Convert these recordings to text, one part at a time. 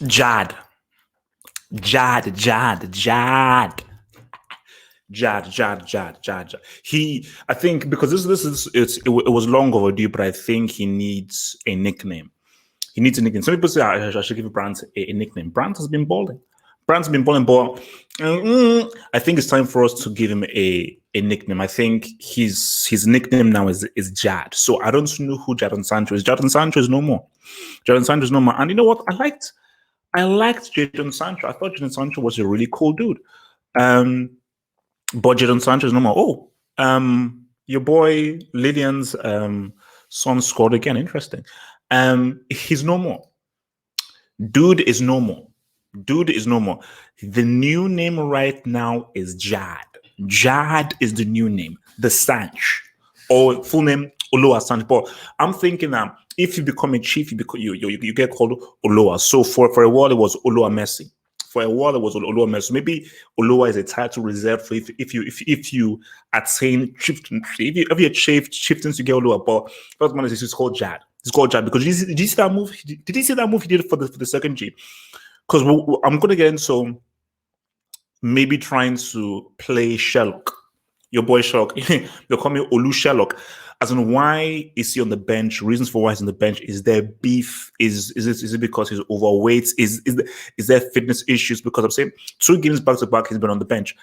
Jad. Jad, Jad, Jad. Jad. I think because it was long overdue, but I think he needs a nickname. He needs a nickname. Some people say I should give Brandt a nickname. Brandt has been balling. Brandt's been balling, but I think it's time for us to give him a nickname. I think his nickname now is Jad. So I don't know who Jadon Sancho is. Jadon Sancho is no more. Jadon Sancho is no more. And you know what? I liked Jadon Sancho. I thought Jadon Sancho was a really cool dude. But Jadon Sancho is no more. Oh, your boy Lillian's son scored again. Interesting. He's no more. Dude is no more. The new name right now is Jad. Jad is the new name. The Sanch. Or full name Oloa Sanch. But I'm thinking that if you become a chief, you get called Oloa. So for a while it was Oloa Messi. For a while it was Oloa Messi. Maybe Oloa is a title reserved for if you attain chieftaincy. If you achieve chieftains, you get Oloa. But first one is called Jad. It's called Jad because did you see that move? Did you see that move he did for the second G? Because I'm going to get into maybe trying to play Sherlock. Your boy Sherlock. They'll call me Olu Sherlock. As in, why is he on the bench? Reasons for why he's on the bench. Is there beef? Is it because he's overweight? Is there fitness issues? Because I'm saying 2 games back to back he's been on the bench.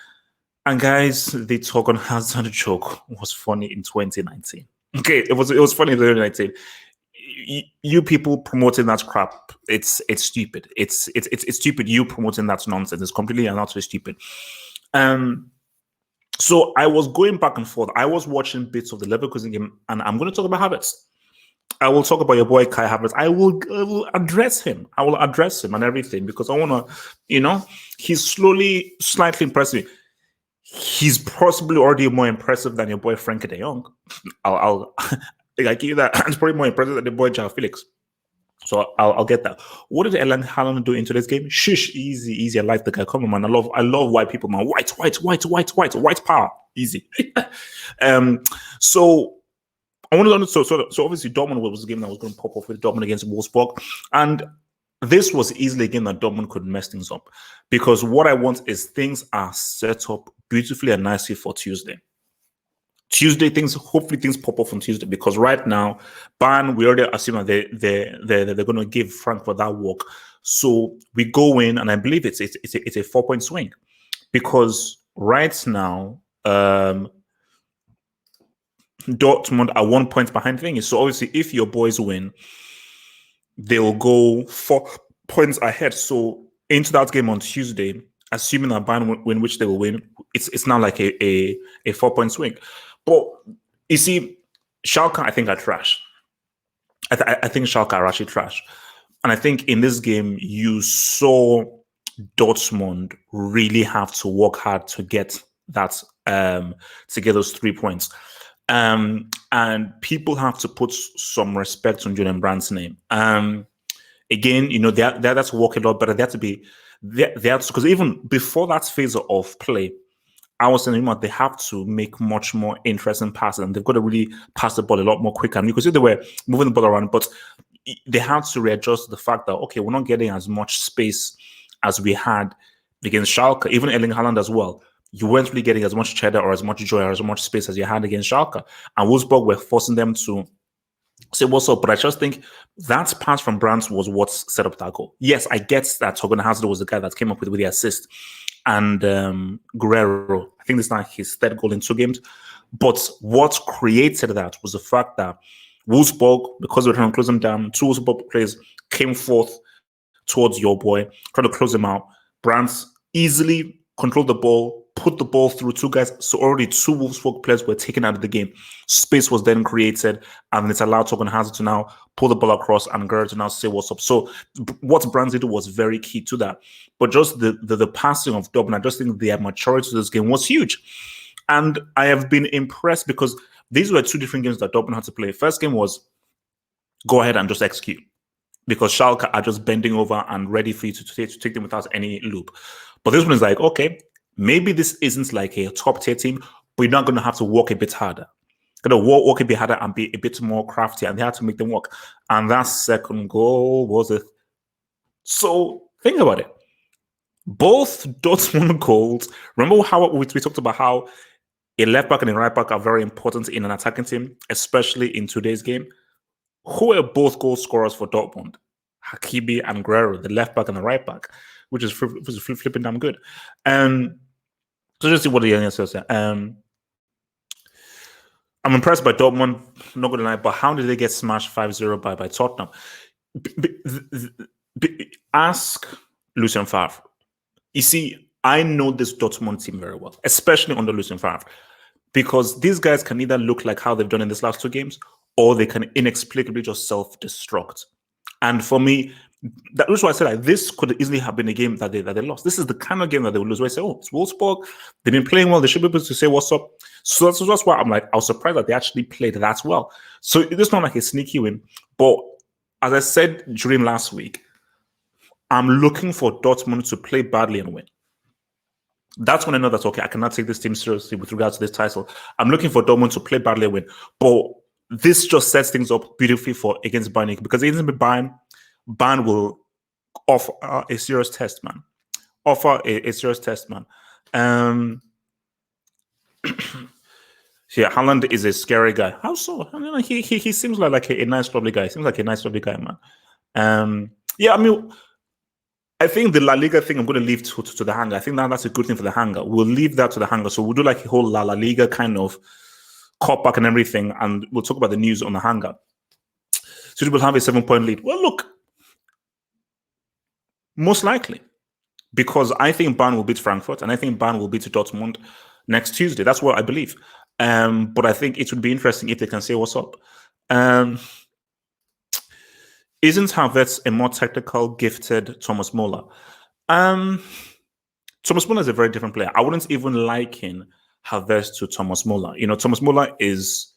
And guys, the talk on Hazard joke was funny in 2019. Okay, it was funny in 2019. You people promoting that crap, it's stupid. It's stupid. You promoting that nonsense. It's completely and utterly stupid. So I was going back and forth. I was watching bits of the Leverkusen game, and I'm going to talk about Havertz. I will talk about your boy Kai Havertz. I will address him. I will address him and everything because I want to, he's slightly impressive. He's possibly already more impressive than your boy Frankie de Jong. I'll I give you that. It's probably more impressive than the boy João Felix. So I'll get that. What did Erling Haaland do in today's game? Shush, easy. I like the guy. Come on, man. I love white people, man. White power. Easy. So I wanted to so obviously Dortmund was a game that was going to pop off with Dortmund against Wolfsburg. And this was easily a game that Dortmund could mess things up. Because what I want is things are set up beautifully and nicely for Tuesday. Hopefully things pop off on Tuesday because right now, Bayern, we already assume that they're going to give Frankfurt that walk. So we go in, and I believe it's a 4-point swing because right now, Dortmund are 1 point behind things. So obviously, if your boys win, they will go 4 points ahead. So into that game on Tuesday, assuming that Bayern win, which they will win, it's now like a 4-point swing. But you see, Schalke, I think, are trash. I think Schalke are actually trash. And I think in this game, you saw Dortmund really have to work hard to get that, to get those 3 points. And people have to put some respect on Julian Brandt's name. Again, they have to work a lot better. They have to be, because even before that phase of play, I was saying they have to make much more interesting passes, and they've got to really pass the ball a lot more quicker. And you could see they were moving the ball around, but they had to readjust to the fact that, okay, we're not getting as much space as we had against Schalke, even Erling Haaland as well. You weren't really getting as much cheddar or as much joy or as much space as you had against Schalke. And Wolfsburg were forcing them to say what's up. But I just think that pass from Brandt was what set up that goal. Yes, I get that Torgan Hazard was the guy that came up with the assist. And Guerrero, I think this is now his 3rd goal in 2 games. But what created that was the fact that Wolfsburg, because they were trying to close them down, 2 Wolfsburg players came forth towards your boy, trying to close him out. Brandt easily controlled the ball, put the ball through 2 guys. So already 2 Wolfsburg players were taken out of the game. Space was then created, and it's allowed Torgan Hazard to now pull the ball across and Guerrero to now say what's up. So what Brandt did was very key to that. But just the passing of Dortmund, I just think their maturity to this game was huge. And I have been impressed because these were 2 different games that Dortmund had to play. First game was go ahead and just execute, because Schalke are just bending over and ready for you to take them without any loop. But this one is like, okay, maybe this isn't like a top tier team, but you're not going to have to work a bit harder. Going to work a bit harder and be a bit more crafty, and they had to make them work. And that second goal was it. So Think about it. Both Dortmund goals. Remember how we talked about how a left back and a right back are very important in an attacking team, especially in today's game. Who are both goal scorers for Dortmund? Hakimi and Guerrero, the left back and the right back, which is flipping damn good. So just see what the young says there. I'm impressed by Dortmund, not going to lie, but how did they get smashed 5-0 by Tottenham? Ask Lucien Favre. You see, I know this Dortmund team very well, especially under Lucien Favre, because these guys can either look like how they've done in these last two games, or they can inexplicably just self-destruct. And for me, that's why I said like, this could easily have been a game that they lost. This is the kind of game that they will lose. Where I say, oh, it's Wolfsburg. They've been playing well. They should be able to say what's up. So that's why I'm like, I was surprised that they actually played that well. So it's not like a sneaky win. But as I said during last week, I'm looking for Dortmund to play badly and win. That's when I know that, okay, I cannot take this team seriously with regards to this title. I'm looking for Dortmund to play badly and win. But this just sets things up beautifully for against Bayern, because against Bayern will offer a serious test, man. A serious test, man. Yeah, Haaland is a scary guy. How so? I mean, he seems like a nice, lovely guy. Seems like a nice, lovely guy, man. Yeah, I mean, I think the La Liga thing I'm going to leave to the hangar. I think that's a good thing for the hangar. We'll leave that to the hangar. So we'll do like a whole La Liga kind of cutback and everything, and we'll talk about the news on the hangar. So we'll have a 7-point lead. Well, look, most likely, because I think Bayern will beat Frankfurt, and I think Bayern will beat Dortmund next Tuesday. That's what I believe. But I think it would be interesting if they can say what's up. Isn't Havertz a more technical, gifted Thomas Muller? Thomas Muller is a very different player. I wouldn't even liken Havertz to Thomas Muller. You know, Thomas Muller is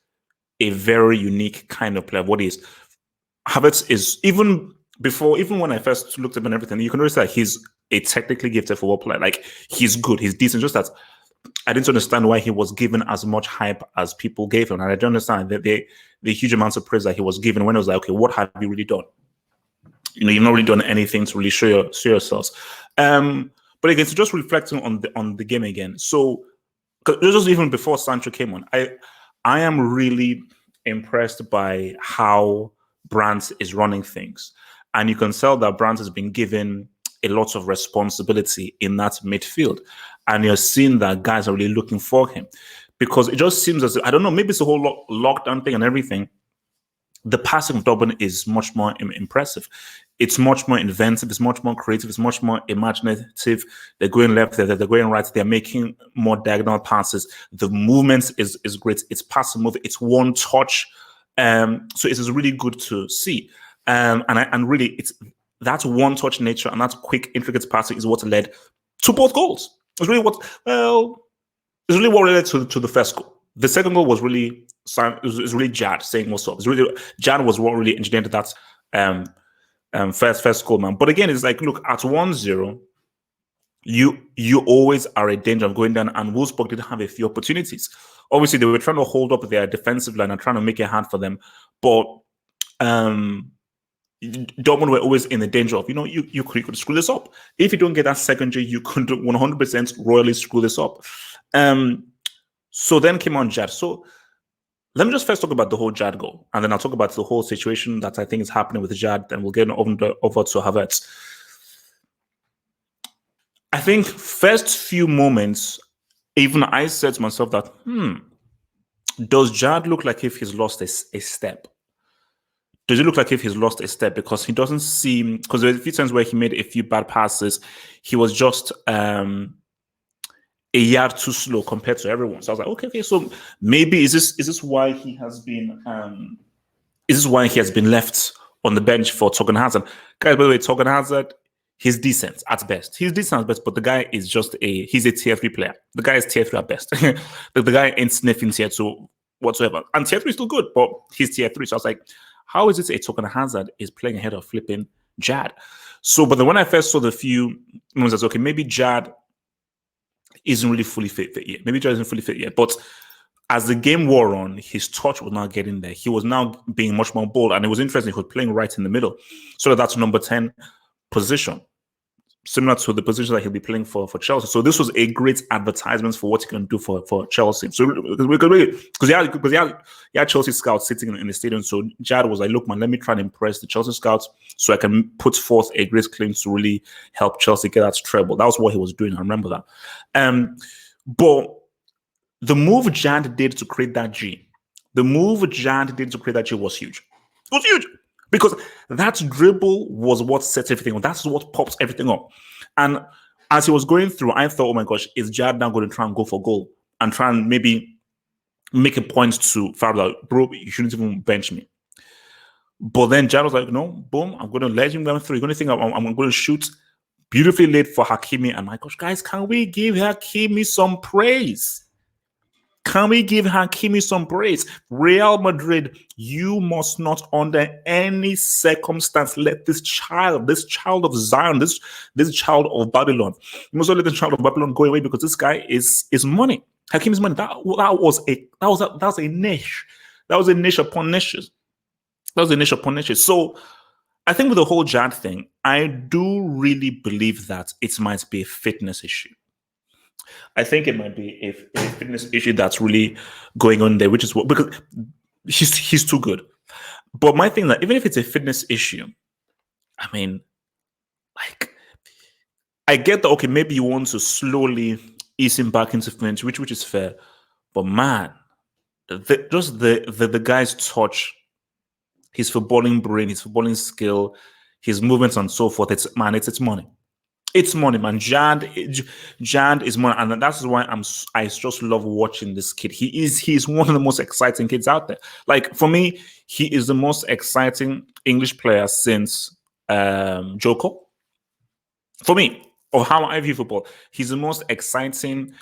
a very unique kind of player. What he is, Havertz is, even when I first looked at him and everything, you can notice that he's a technically gifted football player. Like, he's good, he's decent. Just that I didn't understand why he was given as much hype as people gave him. And I don't understand the huge amounts of praise that he was given when it was like, okay, what have you really done? You know, you've not really done anything to really show yourselves. But again, so just reflecting on the game again. So just even before Sancho came on, I am really impressed by how Brandt is running things. And you can tell that Brandt has been given a lot of responsibility in that midfield. And you're seeing that guys are really looking for him. Because it just seems as, I don't know, maybe it's a whole lockdown thing and everything. The passing of Dortmund is much more impressive. It's much more inventive. It's much more creative. It's much more imaginative. They're going left. They're going right. They're making more diagonal passes. The movement is great. It's pass and move. It's one touch. So it is really good to see. And really, it's that one touch nature and that quick, intricate passing is what led to both goals. It's really what led to the first goal. The second goal was really Jad saying what's up. Jad was what really engineered that first goal, man. But again, it's like, look, at 1-0, you always are a danger of going down, and Wolfsburg did have a few opportunities. Obviously, they were trying to hold up their defensive line and trying to make it hard for them. But Dortmund were always in the danger of, you could screw this up. If you don't get that secondary, you could 100% royally screw this up. So then came on Jad. So let me just first talk about the whole Jad goal, and then I'll talk about the whole situation that I think is happening with Jad, then we'll get over to Havertz. I think first few moments, even I said to myself that, does Jad look like if he's lost a step? Does it look like if he's lost a step? Because he doesn't seem, because there were a few times where he made a few bad passes. He was just a yard too slow compared to everyone. So I was like, okay, so maybe is this why he has been left on the bench for Torgan Hazard? Guys, by the way, Torgan Hazard, he's decent at best. He's decent at best, but the guy is he's a tier 3 player. The guy is tier 3 at best. the guy ain't sniffing tier 2 whatsoever. And tier 3 is still good, but he's tier 3. So I was like, how is it a Torgan Hazard is playing ahead of flipping Jad? So, but then when I first saw the few moments, I was okay, maybe Jad isn't really fully fit yet. Maybe Jad isn't fully fit yet. But as the game wore on, his touch was now getting there. He was now being much more bold. And it was interesting. He was playing right in the middle. So that's number 10 position. similar to the position that he'll be playing for Chelsea. So this was a great advertisement for what he can do for Chelsea. So because he had Chelsea scouts sitting in the stadium. So Jad was like, look, man, let me try and impress the Chelsea scouts so I can put forth a great claim to really help Chelsea get that treble. That was what he was doing. I remember that. But the move Jad did to create that G, was huge. It was huge. Because that dribble was what set everything up. That's what pops everything up. And as he was going through, I thought, oh my gosh, is Jad now going to try and go for goal and try and maybe make a point to Fabio, bro, you shouldn't even bench me. But then Jad was like, no, boom, I'm going to let him run through. You're going to think I'm going to shoot beautifully late for Hakimi. And my gosh, guys, can we give Hakimi some praise? Can we give Hakimi some praise? Real Madrid, you must not under any circumstance let this child of Zion, this child of Babylon, you must not let this child of Babylon go away because this guy is money. Hakimi's money. That was a niche. That was a niche upon niches. So I think with the whole Jad thing, I do really believe that it might be a fitness issue. I think it might be a fitness issue that's really going on there, which is what, because he's too good. But my thing is that even if it's a fitness issue, I mean, like, I get that, okay, maybe you want to slowly ease him back into fitness, which is fair. But man, the guy's touch, his footballing brain, his footballing skill, his movements and so forth, it's money. It's money, man. Jad is money, and that's why I just love watching this kid. He's one of the most exciting kids out there. Like, for me, he is the most exciting English player since Joko. For me, of how I view football, he's the most exciting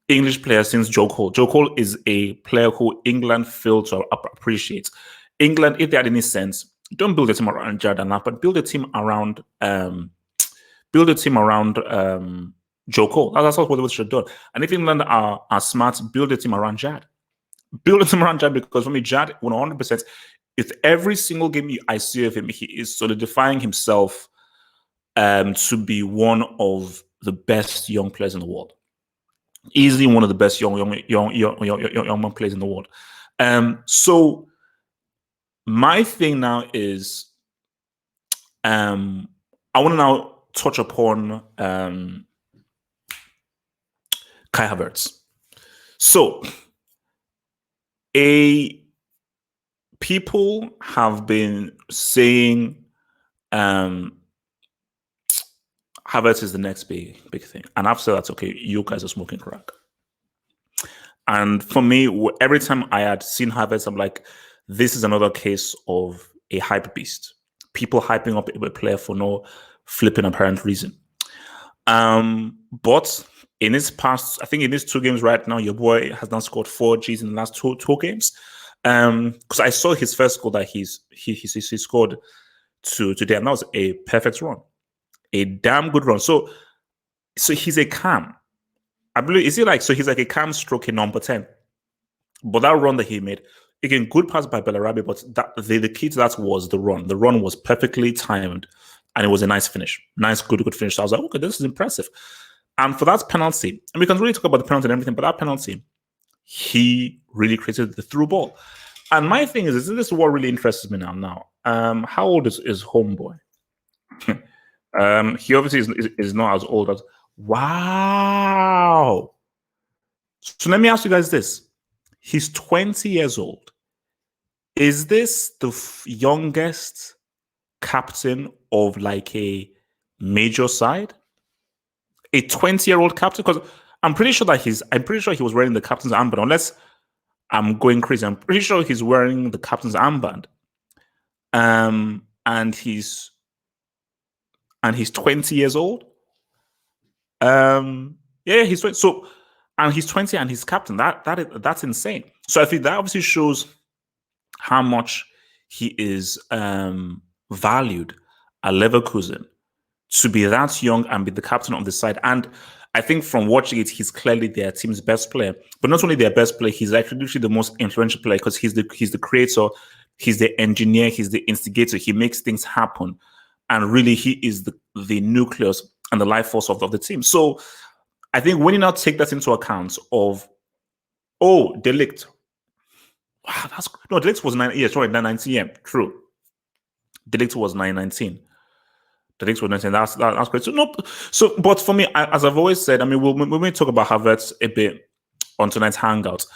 English player since Joko. Joko is a player who England failed to appreciate. England, if they had any sense, don't build a team around Jadon, but build a team around. Joko. That's what they should have done. And if England are smart, build a team around Jad. Build a team around Jad, because for me, Jad, 100%, if every single game I see of him, he is solidifying himself to be one of the best young players in the world. Easily one of the best young players in the world. So my thing now is, I want to now touch upon Kai Havertz. So, people have been saying Havertz is the next big thing, and I've said that's okay. You guys are smoking crack. And for me, every time I had seen Havertz, I'm like, this is another case of a hype beast. People hyping up a player for no flipping apparent reason. But in his past, I think in these 2 games right now, your boy has now scored 4 Gs in the last two games. Because I saw his first goal that he scored today, and that was a perfect run, a damn good run. So he's a cam. I believe he's like a cam stroke in number 10. But that run that he made, again, good pass by Bellarabi, but the key to that was the run. The run was perfectly timed, and it was a nice finish. Nice, good finish. So I was like, okay, this is impressive. And for that penalty, and we can really talk about the penalty and everything, but that penalty, he really created the through ball. And my thing is this is what really interests me now. How old is homeboy? He obviously is not as old as... Wow. So let me ask you guys this. He's 20 years old. Is this the youngest captain of like a major side? A 20-year-old captain? Because I'm pretty sure he was wearing the captain's armband, unless I'm going crazy. I'm pretty sure he's wearing the captain's armband. And he's 20 years old. Yeah, he's 20. So, and he's 20 and he's captain. That's insane. So I think that obviously shows how much he is valued at Leverkusen to be that young and be the captain of the side. And I think from watching it, he's clearly their team's best player. But not only their best player, he's actually literally the most influential player, because he's the creator, he's the engineer, he's the instigator. He makes things happen, and really he is the nucleus. and the life force of the team. So I think when you now take that into account of, De Ligt. Wow, De Ligt was 919. Yeah, true. De Ligt was 919. The Ligt was 19. That's great. But for me, as I've always said, I mean, we may talk about Havertz a bit on tonight's hangout.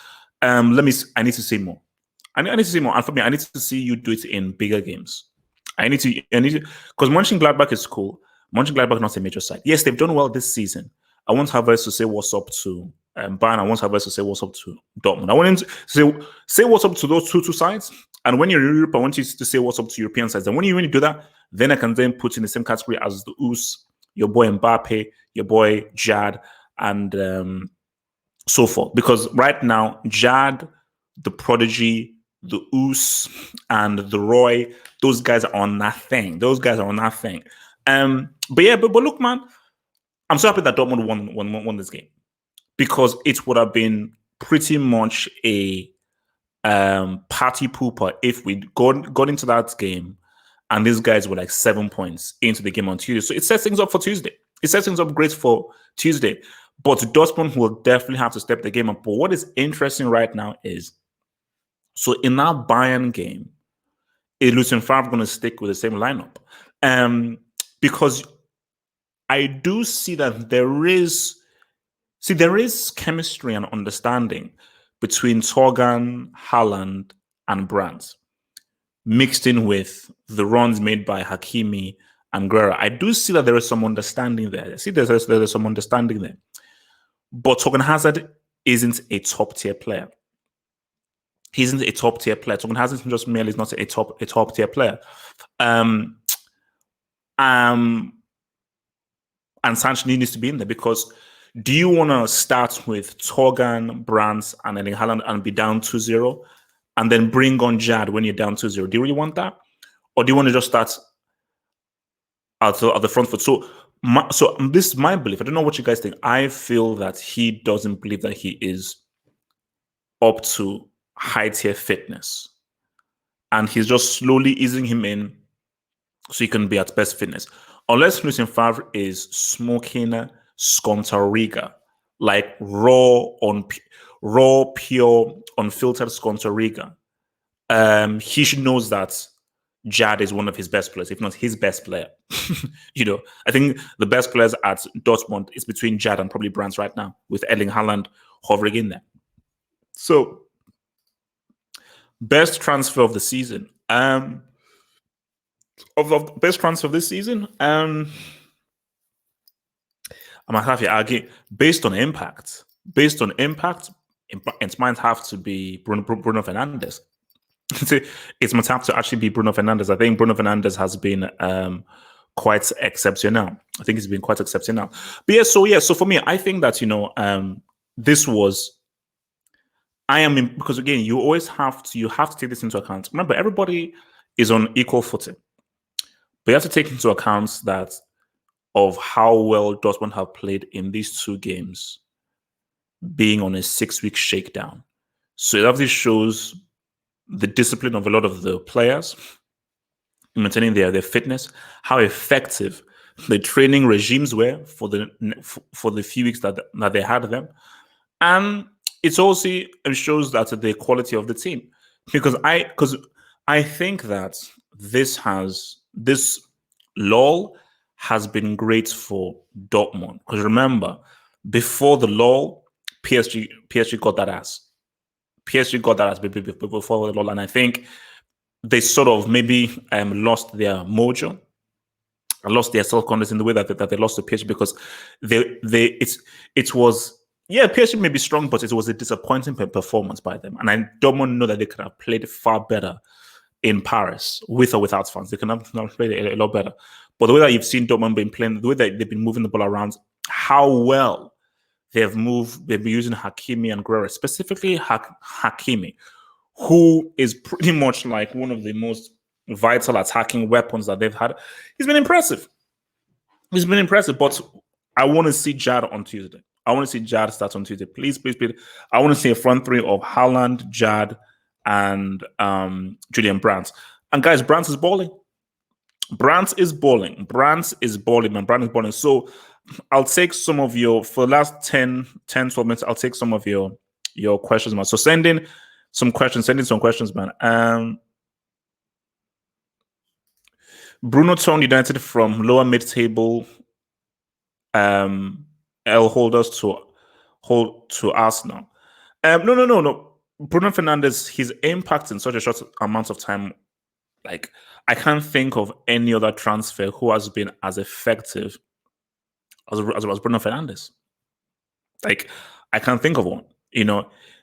I need to see more. I need to see more. And for me, I need to see you do it in bigger games. Because Mönchengladbach is cool. Mönchengladbach not a major side. Yes, they've done well this season. I want Havertz to say what's up to Bayern. I want Havertz to say what's up to Dortmund. I want him to say what's up to those two sides. And when you're in Europe, I want you to say what's up to European sides. And when you do that, then I can then put in the same category as the Us, your boy Mbappe, your boy Jad, and so forth. Because right now, Jad, the Prodigy, the Us, and the Roy, those guys are on nothing. But look, man, I'm so happy that Dortmund won this game, because it would have been pretty much a party pooper if we'd got into that game and these guys were like 7 points into the game on Tuesday. So it sets things up for Tuesday. It sets things up great for Tuesday. But Dortmund will definitely have to step the game up. But what is interesting right now is, so in that Bayern game, is Lucien Favre going to stick with the same lineup? Because I do see that there is chemistry and understanding between Torgan, Haaland, and Brandt, mixed in with the runs made by Hakimi and Guerra. I do see that there is some understanding there. I see there's some understanding there. But Torgan Hazard isn't a top-tier player. He isn't a top-tier player. Torgan Hazard just merely is not a top-tier player. And Sancho needs to be in there, because do you want to start with Torgan, Brandt, and Erling Haaland and be down 2-0 and then bring on Jad when you're down 2-0? Do you really want that? Or do you want to just start at the front foot? So this is my belief. I don't know what you guys think. I feel that he doesn't believe that he is up to high-tier fitness. And he's just slowly easing him in so he can be at best fitness. Unless Lucien Favre is smoking Scontoriga, like raw, pure, unfiltered Scontoriga. He knows that Jad is one of his best players, if not his best player. I think the best players at Dortmund is between Jad and probably Brandt right now, with Erling Haaland hovering in there. So, best transfer of the season. Of best transfer of this season, I might have to argue based on impact. It might have to be Bruno Fernandes. It might have to actually be Bruno Fernandes. I think Bruno Fernandes has been quite exceptional. I think he's been quite exceptional. But so for me, I think that this was. Because again, you have to take this into account. Remember, everybody is on equal footing, but you have to take into account that of how well Dortmund have played in these two games, being on a 6-week shakedown. So it obviously shows the discipline of a lot of the players, maintaining their fitness, how effective the training regimes were for the few weeks that they had them, and it also shows that the quality of the team. Because I think that this lull has been great for Dortmund. Because remember, before the lull, PSG got that ass. PSG got that ass before the lull, and I think they sort of maybe lost their mojo, lost their self-confidence in the way that they lost to PSG, because it was. Yeah, PSG may be strong, but it was a disappointing performance by them. And I don't know that they could have played far better in Paris, with or without fans. They could have played a lot better. But the way that you've seen Dortmund been playing, the way that they've been moving the ball around, how well they've been using Hakimi and Guerra, specifically Hakimi, who is pretty much like one of the most vital attacking weapons that they've had. He's been impressive. But I want to see Jad on Tuesday. I want to see Jad start on Tuesday. Please. I want to see a front three of Haaland, Jad, and Julian Brandt. And guys, Brandt is balling. Brandt is balling. Brandt is balling, man. Brandt is balling. So I'll take some of your, for the last 12 minutes, I'll take some of your questions, man. So send in some questions, man. Bruno turned United from lower mid-table L holders to Arsenal. No. Bruno Fernandes, his impact in such a short amount of time, like I can't think of any other transfer who has been as effective as Bruno Fernandes. Like I can't think of one.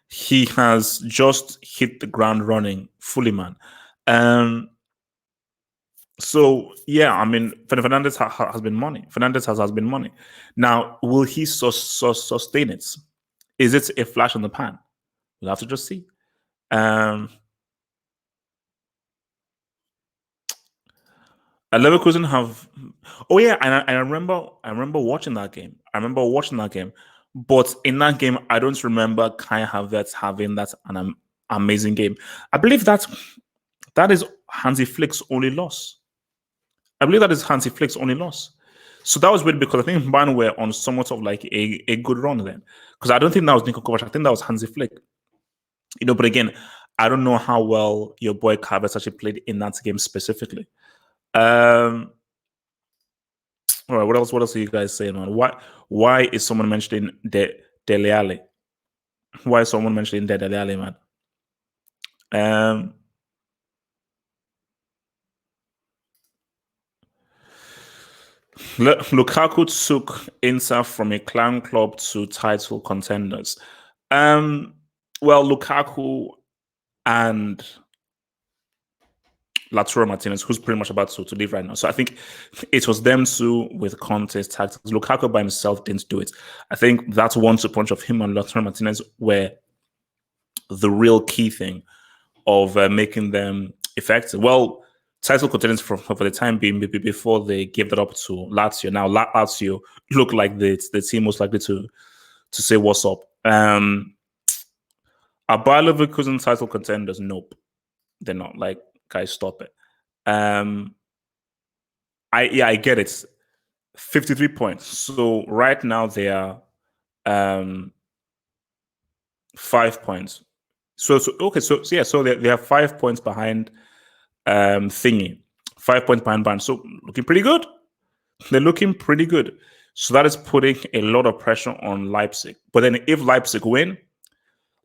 He has just hit the ground running fully, man. Um, so yeah, I mean, Fernandez has been money. Fernandez has been money. Now, will he sustain it? Is it a flash in the pan? We'll have to just see. Leverkusen have. Oh yeah, and I remember. I remember watching that game. But in that game, I don't remember Kai Havertz having that an amazing game. I believe that is Hansi Flick's only loss. So that was weird because I think Bayern were on somewhat of like a good run then. Because I don't think that was Niko Kovac. I think that was Hansi Flick. But again, I don't know how well your boy Havertz actually played in that game specifically. All right, what else? What else are you guys saying, man? Why is someone mentioning Dele Alli? Why is someone mentioning Dele Alli, man? Lukaku took Inter from a clown club to title contenders. Well, Lukaku and Lautaro Martinez, who's pretty much about to leave right now. So I think it was them two with Conte's tactics. Lukaku by himself didn't do it. I think that's one-two punch of him and Lautaro Martinez were the real key thing of making them effective. Well, title contenders for the time being before they gave that up to Lazio. Now Lazio look like the team most likely to say what's up. Are Bayer Leverkusen title contenders? Nope, they're not. Like, guys, stop it. I get it. 53 points. So right now they are 5 points. So they have 5 points behind Thingy. 5 points behind Bayern. So looking pretty good. They're looking pretty good. So that is putting a lot of pressure on Leipzig. But then if Leipzig win,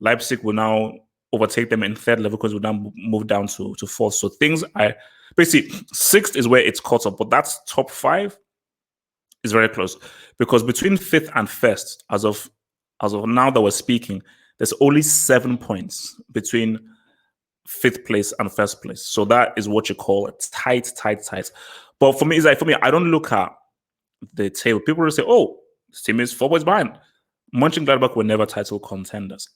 Leipzig will now overtake them in third level because we'll now move down to fourth. So things are basically sixth is where it's caught up, but that's top 5 is very close because between fifth and first, as of now that we're speaking, there's only 7 points between fifth place and first place. So that is what you call it tight. But for me, it's like I don't look at the table. People will say, "Oh, this team is 4 points behind." Mönchengladbach were never title contenders.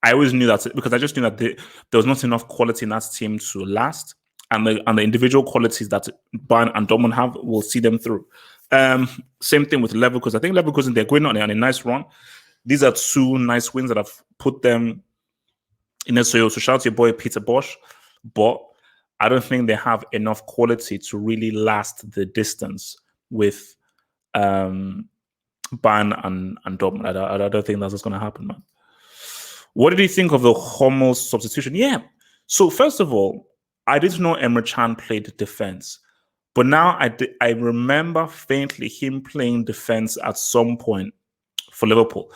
I always knew that because I just knew that there was not enough quality in that team to last, and the individual qualities that Bayern and Dortmund have will see them through. Same thing with Leverkusen. I think Leverkusen, they're going on a nice run. These are 2 nice wins that have put them in it. So shout out to your boy Peter Bosch, but I don't think they have enough quality to really last the distance with Bayern and Dortmund. I don't think that's what's going to happen, man. What did you think of the Hummels substitution? Yeah. So first of all, I didn't know Emre Can played defense, but now I remember faintly him playing defense at some point for Liverpool.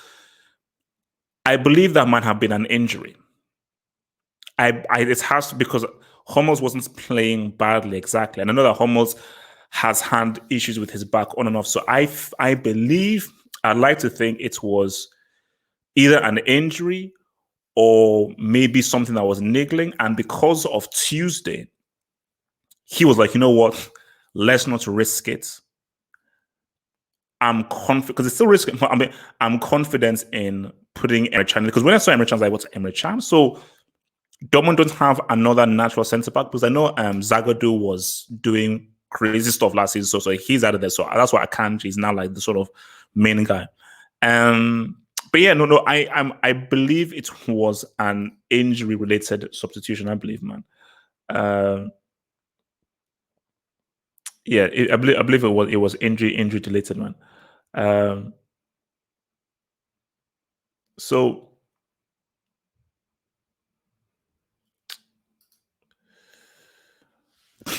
I believe that might have been an injury. It has to, because Hummels wasn't playing badly exactly, and I know that Hummels has had issues with his back on and off. So I believe, I'd like to think it was either an injury or maybe something that was niggling. And because of Tuesday, he was like, you know what? Let's not risk it. I'm confident because it's still risky. I mean, I'm confident in putting Emre Can, because when I saw Emre Can, I was like, what's Emre Can? So Dortmund don't have another natural centre back because I know Zagadou was doing crazy stuff last season, so he's out of there. So that's why Akanji is now like the sort of main guy. But yeah, no, I believe it was an injury related substitution. I believe, man. Yeah, I believe it was injury deleted, man. Um, so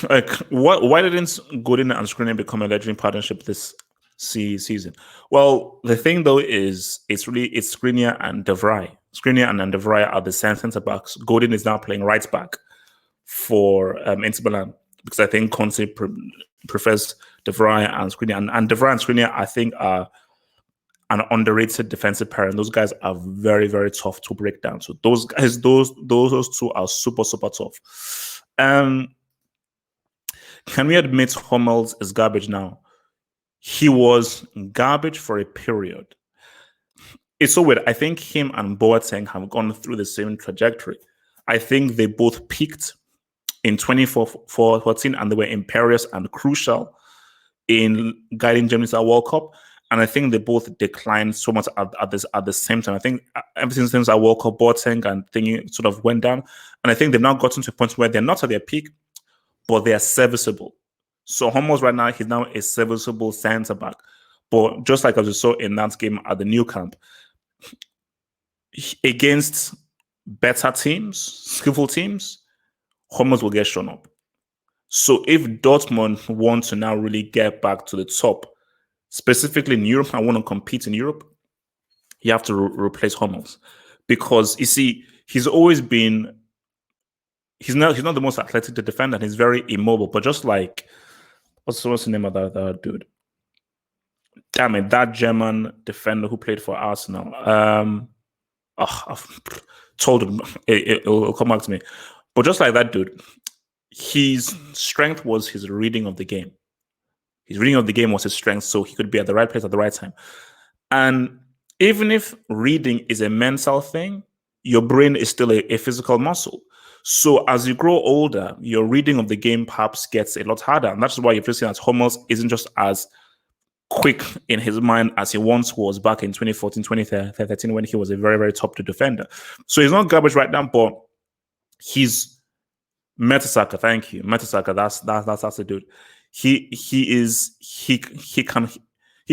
like, why didn't Godin and Skriniar become a legendary partnership this season? Well, the thing though is it's Skriniar and De Vrij. Skriniar and De Vrij are the centre backs. Godin is now playing right back for Inter Milan because I think Conte prefers De Vrij and Skriniar, and De Vrij and Skriniar I think are an underrated defensive pair, and those guys are very, very tough to break down. So those guys, those two are super, super tough. Can we admit Hummels is garbage now? He was garbage for a period. It's so weird. I think him and Boateng have gone through the same trajectory. I think they both peaked in 2014 and they were imperious and crucial in guiding Germany to a World Cup. And I think they both declined so much at the same time. I think ever since our World Cup, Boateng and thingy sort of went down. And I think they've now gotten to a point where they're not at their peak, but they are serviceable. So Hummels right now, he's now a serviceable centre back. But just like as we saw in that game at the New Camp, against better teams, skillful teams, Hummels will get shown up. So if Dortmund want to now really get back to the top, specifically in Europe, I want to compete in Europe, you have to replace Hummels. Because you see, he's always been he's not the most athletic defender, and he's very immobile. But just like what's the name of that dude? Damn it, that German defender who played for Arsenal. I've told him it'll come back to me. But just like that dude, his strength was his reading of the game. His reading of the game was his strength, so he could be at the right place at the right time. And even if reading is a mental thing, your brain is still a physical muscle. So as you grow older, your reading of the game perhaps gets a lot harder. And that's why you're seen that Hummels isn't just as quick in his mind as he once was back in 2014, 2013, when he was a very, very top two defender. So he's not garbage right now, but he's Mertesacker. Thank you. Mertesacker, that's the dude. He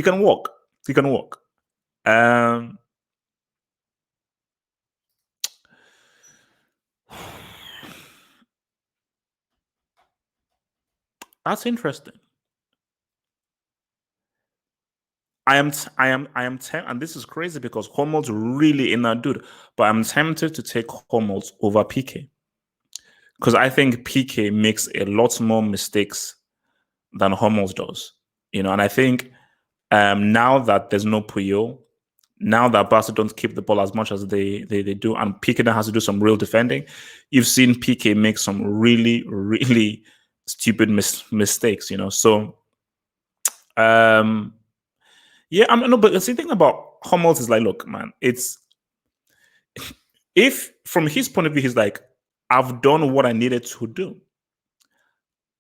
can walk. He can walk. That's interesting. And this is crazy because Hummels really in that dude, but I'm tempted to take Hummels over PK because I think PK makes a lot more mistakes than Hummels does, and I think now that there's no Puyol, now that Barca don't keep the ball as much as they do, and PK now has to do some real defending, you've seen PK make some really, really stupid mistakes, So, yeah, no, but the thing about Hummels is like, look, man, it's if from his point of view, he's like, I've done what I needed to do.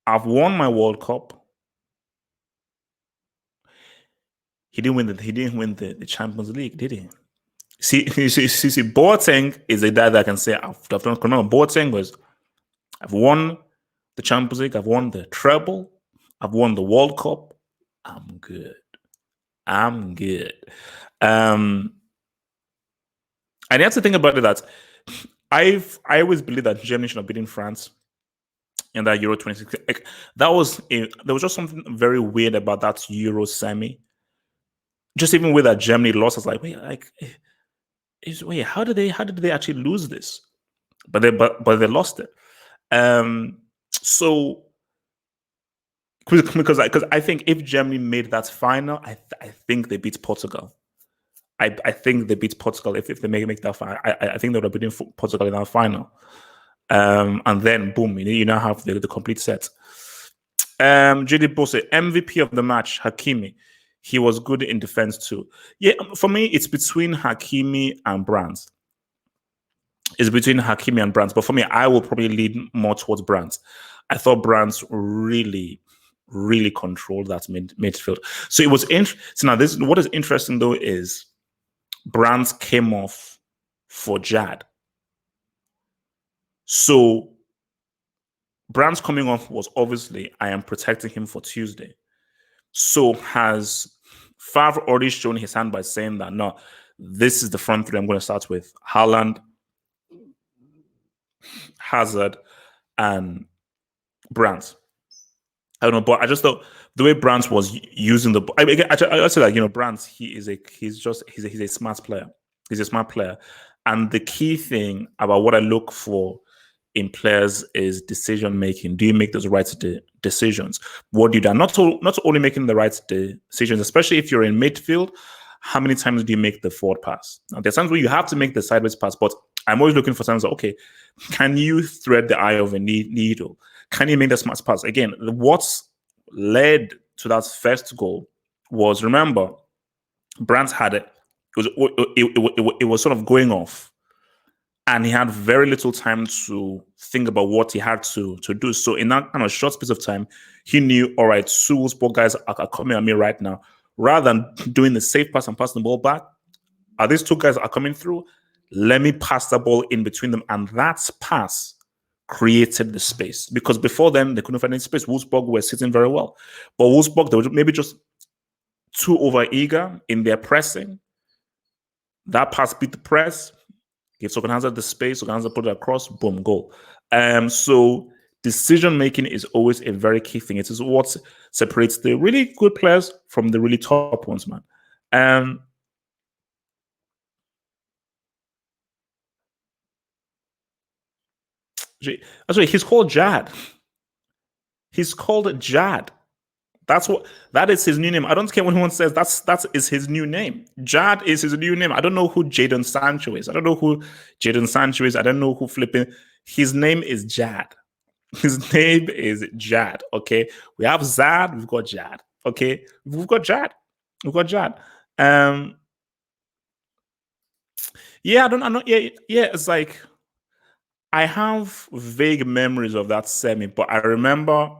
I've won my World Cup. He didn't win the Champions League, did he? See, Boateng is a guy that can say I've done. Remember, Boateng was I've won the Champions League, I've won the treble, I've won the World Cup. I'm good. I'm good. And you have to think about it that I always believe that Germany should have beaten France in that Euro 2016. Like, there was just something very weird about that Euro semi. Just even with that Germany lost, I was like, wait, how did they actually lose this? But they lost it. So because I think if Germany made that final, I think they beat Portugal. I think they beat Portugal if they make that final. I think they would have beaten Portugal in that final. And then boom, you now have the complete set. JD Bose, MVP of the match, Hakimi. He was good in defense too. Yeah, for me, it's between Hakimi and Brands. It's between Hakimi and Brands, but for me, I will probably lead more towards Brands. I thought Brands really, really controlled that midfield. So it was interesting. So now, what is interesting though is Brands came off for Jad. So Brand's coming off was obviously I am protecting him for Tuesday. So has Favre already shown his hand by saying that no, this is the front three I'm going to start with: Haaland, Hazard, and Brandt. I don't know, but I just thought the way Brandt was using the. I say like Brandt, he's a smart player. He's a smart player, and the key thing about what I look for in players is decision making. Do you make those right decisions? What do you do? Not only making the right decisions, especially if you're in midfield. How many times do you make the forward pass? Now, there's times where you have to make the sideways pass, but I'm always looking for times like, okay, can you thread the eye of a needle? Can you make the smart pass? Again, what's led to that first goal was, remember, Brandt had it. It was sort of going off, and he had very little time to think about what he had to do. So in that kind of short space of time, he knew, all right, two Wolfsburg guys are coming at me right now. Rather than doing the safe pass and passing the ball back, these two guys are coming through. Let me pass the ball in between them. And that pass created the space. Because before then, they couldn't find any space. Wolfsburg were sitting very well. But Wolfsburg, they were maybe just too over-eager in their pressing. That pass beat the press. Give Sogan the space, Sogan put it across, boom, goal. So decision making is always a very key thing. It is what separates the really good players from the really top ones, man. Actually, he's called Jad. He's called Jad. That is his new name. I don't care what anyone says. That is his new name. Jad is his new name. I don't know who Jadon Sancho is. I don't know who Jadon Sancho is. I don't know who flipping. His name is Jad. His name is Jad. Okay, we have Zad. We've got Jad. Okay, we've got Jad. We've got Jad. Yeah, I don't. Yeah. It's like I have vague memories of that semi, but I remember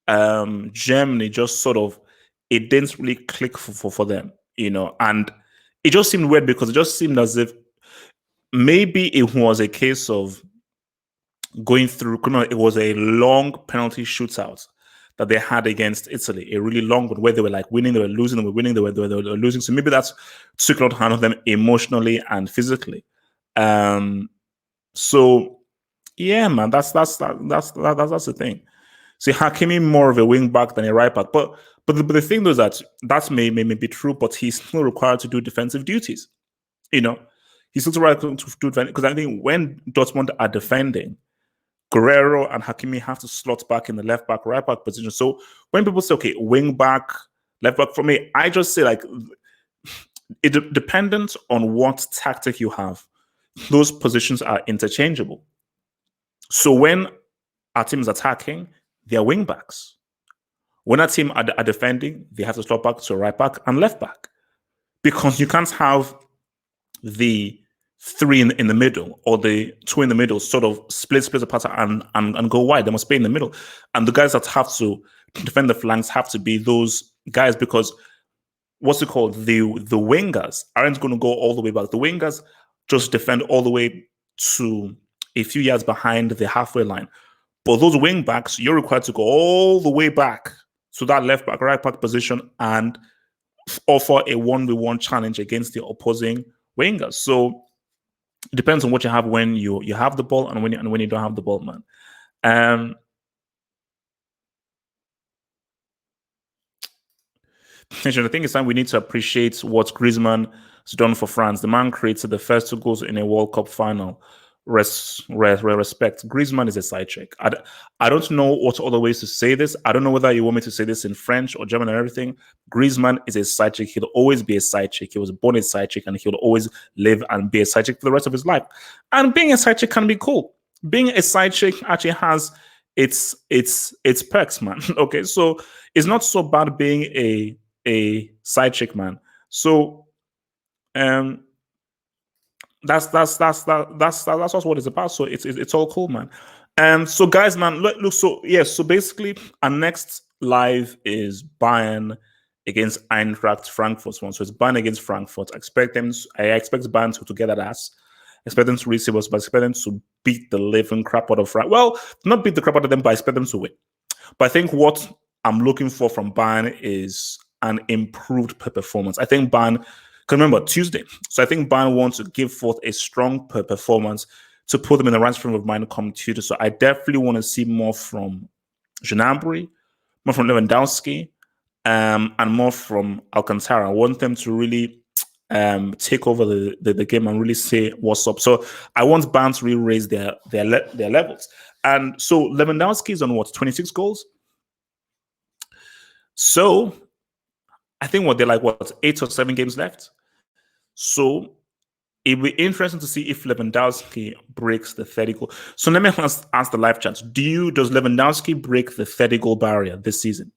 Germany just sort of it didn't really click for them, and it just seemed weird because it just seemed as if maybe it was a case of going through. It was a long penalty shootout that they had against Italy, a really long one where they were like winning, they were losing, they were winning, they were losing. So maybe that's took a lot out of them emotionally and physically. So yeah, man, that's the thing. See, Hakimi more of a wing back than a right back, but the thing though is that may be true, but he's still required to do defensive duties. He's still required to do because I think when Dortmund are defending, Guerrero and Hakimi have to slot back in the left back, right back position. So when people say, okay, wing back, left back, for me, I just say like it dependent on what tactic you have. Those positions are interchangeable. So when our team is attacking, they are wing backs. When our team are defending, they have to slot back to right back and left back. Because you can't have the three in the middle or the two in the middle sort of split apart and go wide. They must be in the middle. And the guys that have to defend the flanks have to be those guys because what's it called? The wingers aren't going to go all the way back. The wingers just defend all the way to a few yards behind the halfway line. But those wing backs, you're required to go all the way back to that left back, right back position and offer a 1v1 challenge against the opposing wingers. So it depends on what you have when you have the ball and when you don't have the ball, man. The thing is that we need to appreciate what Griezmann has done for France. The man created the first two goals in a World Cup final. Respect. Griezmann is a side chick. I don't know what other ways to say this. I don't know whether you want me to say this in French or German and everything. Griezmann is a side chick. He'll always be a side chick. He was born a side chick and he'll always live and be a side chick for the rest of his life. And being a side chick can be cool. Being a side chick actually has its perks, man. Okay, so it's not so bad being a side chick, man. So that's what it's about. So it's all cool, man. So guys, man, look. So yeah. So basically, our next live is Bayern against Eintracht Frankfurt one. So it's Bayern against Frankfurt. I expect Bayern to get that ass. expect them to reach us, but I expect them to beat the living crap out of France. Well, not beat the crap out of them, but I expect them to win. But I think what I'm looking for from Bayern is an improved performance. I think Bayern, because remember, Tuesday. So I think Bayern wants to give forth a strong performance to put them in the right frame of mind come Tuesday. So I definitely want to see more from Gnabry, more from Lewandowski, and more from Alcantara. I want them to really take over the game and really say what's up. So I want Bayern to really raise their levels. And so Lewandowski is on what, 26 goals? So I think they're like 8 or 7 games left. So it'll be interesting to see if Lewandowski breaks the 30 goal. So let me ask the live chat. Does Lewandowski break the 30 goal barrier this season?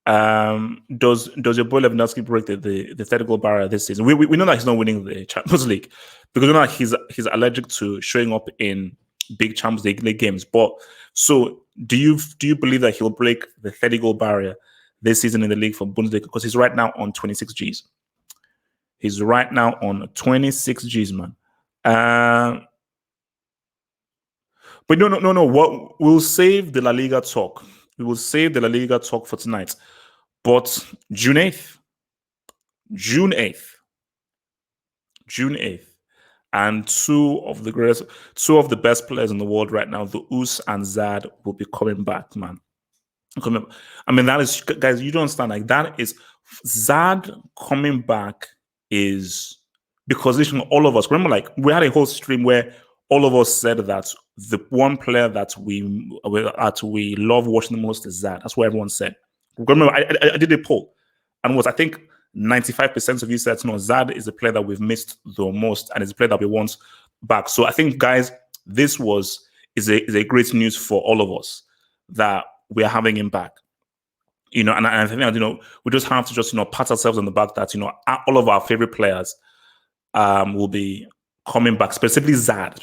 Does your boy Lewandowski break the 30 goal barrier this season? We know that he's not winning the Champions League because we know that he's allergic to showing up in big Champions League games. But so do you believe that he'll break the 30 goal barrier this season in the league for Bundesliga? Because he's right now on 26 Gs. He's right now on 26 Gs, man. But no. What we'll save the La Liga talk. We will save the La Liga talk for tonight. But June 8th, and two of the best players in the world right now, the Us and Zad, will be coming back, man. I mean, that is, guys, you don't understand. Like, that is Zad coming back is because listen, all of us remember, like, we had a whole stream where all of us said that the one player that we love watching the most is Zad. That's what everyone said. Remember, I did a poll, and I think 95% of you said no, Zad is the player that we've missed the most, and is a player that we want back. So I think, guys, this is a great news for all of us that we are having him back. And I think we just have to pat ourselves on the back that all of our favorite players will be coming back, specifically Zad.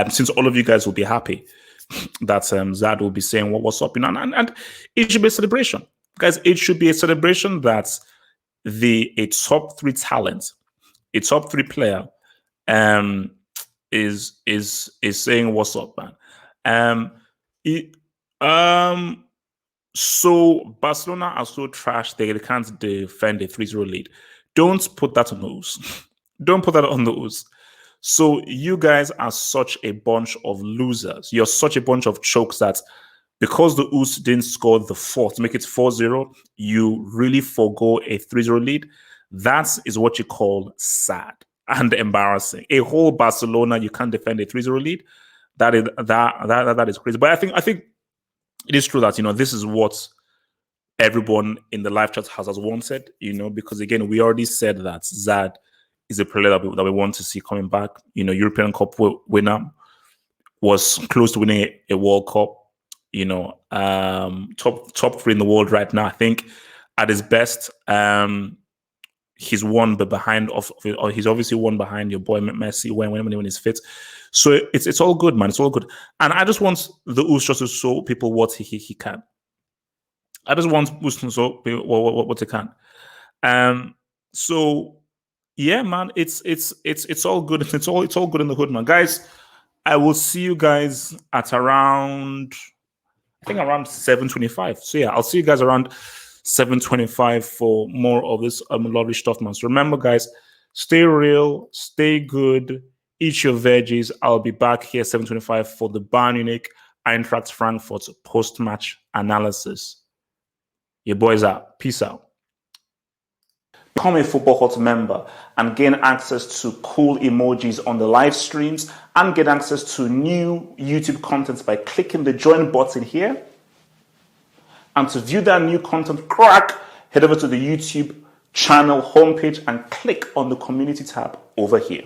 Since all of you guys will be happy that Zad will be saying what's up, and it should be a celebration, guys. It should be a celebration that a top 3 talent, a top 3 player, is saying what's up, man. So Barcelona are so trash they can't defend a 3-0 lead. Don't put that on the Us. Don't put that on the Us. So you guys are such a bunch of losers. You're such a bunch of chokes that because the Us didn't score the 4th to make it 4-0, you really forgo a 3-0 lead. That is what you call sad and embarrassing. A whole Barcelona, you can't defend a 3-0 lead. That is crazy. But I think it is true that this is what everyone in the live chat has wanted, because again, we already said that Zad is a player that we want to see coming back. European Cup winner, was close to winning a World Cup. Top 3 in the world right now. I think at his best, he's won, but he's obviously won behind your boy Messi when he's fit. So it's all good, man. It's all good. And I just want the Us just to show people what he can. I just want Us to show people what he can. So yeah, man, it's all good. It's all good in the hood, man. Guys, I will see you guys at around 7:25. So yeah, I'll see you guys around 7:25 for more of this lovely stuff, man. So remember, guys, stay real, stay good, eat your veggies. I'll be back here 7:25 for the Bayern Munich Eintracht Frankfurt post-match analysis. Your boys out. Peace out. Become a Football Hut member and gain access to cool emojis on the live streams and get access to new YouTube content by clicking the join button here. And to view that new content, head over to the YouTube channel homepage and click on the community tab over here.